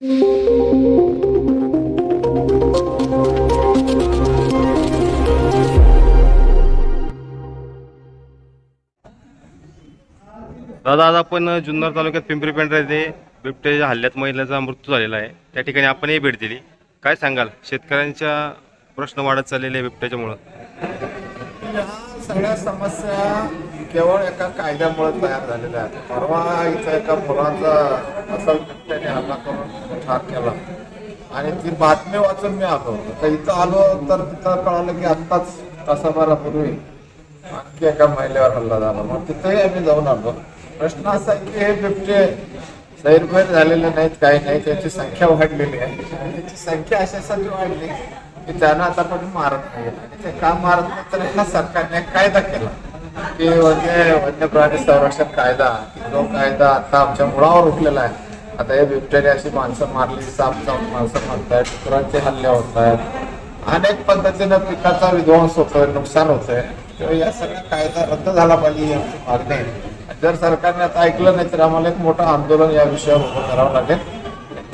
दादा आज आपण जुन्नर तालुक्यात पिंपरी पेंढरा येथे बिबट्याच्या हल्ल्यात महिलेचा मृत्यू झालेला आहे. त्या ठिकाणी आपणही भेट दिली. काय सांगाल, शेतकऱ्यांच्या प्रश्न वाढत चाललेले बिबट्याच्यामुळं? या सगळ्या समस्या केवळ एका कायद्यामुळे तयार झालेल्या आहेत. परवा इथं एका मुलाचा असा बिबट्याने हल्ला करून ठार केला आणि ती बातमी वाचून मी आलो. तर इथं आलो तर तिथं कळालं की आत्ताच तासाभरापूर्वी आणखी एका महिलेवर हल्ला झाला. मग तिथेही आम्ही जाऊन आलो. प्रश्न असा आहे की हे बिबटे सैरभैर झालेले नाहीत, काही नाही, त्यांची संख्या वाढलेली आहे. त्याची संख्या अशासाठी वाढली की त्यांना आता पण मारत नाही. आणि ते का मारत नाही तर ह्या सरकारने कायदा केला की वन्य प्राणी संरक्षण कायदा, जो कायदा आता आमच्या मुळावर उठलेला आहे. आता हे बिबट्याने अशी माणसं मारली, साप चावून माणसं मारतायत, डुकरांचे हल्ले होत आहेत, अनेक पद्धतीनं पिकाचा विध्वंस होतोय, नुकसान होतंय. तेव्हा या सगळ्या कायदा रद्द झाला पाहिजे याची मागणी आहे. जर सरकारने आता ऐकलं नाही तर आम्हाला एक मोठं आंदोलन या विषयावर उभं करावं लागेल.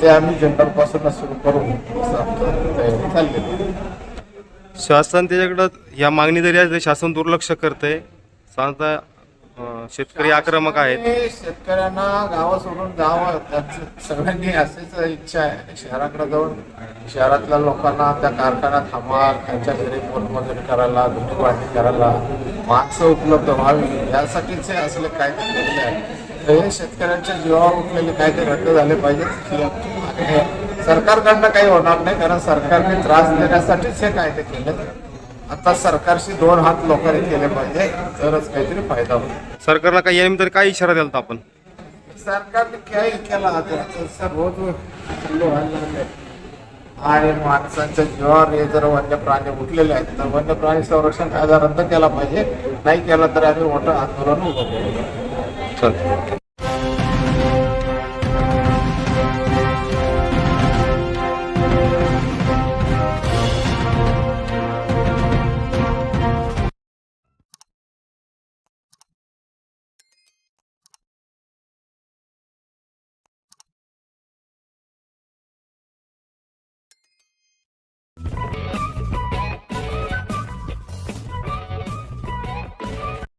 ते आम्ही जनरलपासूनच सुरू करून तयारी चालली. शासन त्याच्याकडं या मागणी जरी आहे, शासन दुर्लक्ष करतंय. साधारणतः शेतकरी आक्रमक आहेत. शेतकऱ्यांना गावं सोडून जावं त्याची सगळ्यांनी अशीच इच्छा आहे. शहराकडे जाऊन शहरातल्या लोकांना त्या कारखान्यात हमाल, त्यांच्या घरी मोलमजुरी करायला, धुणी भांडी करायला माणसं उपलब्ध व्हावी यासाठीच हे असले कायदे केलेले आहेत. हे शेतकऱ्यांच्या जीवावर उठलेले कायदे रद्द झाले पाहिजेत ही आमची मागणी आहे. सरकारकडनं काही होणार नाही, कारण सरकारने त्रास देण्यासाठीच हे कायदे केले. आता सरकारशी दोन हात लोकांनी केले पाहिजे, तरच काहीतरी फायदा होईल. सरकारला काही यानिमित्त काय इशारा द्याल आपण? सरकारने काही केला रोज व्हायला आणि माणसांच्या जीवावर हे जर वन्य प्राणी उठलेले आहेत तर वन्य प्राणी संरक्षण कायदा रद्द केला पाहिजे. नाही केला तर आम्ही मोठं आंदोलन उभं करू.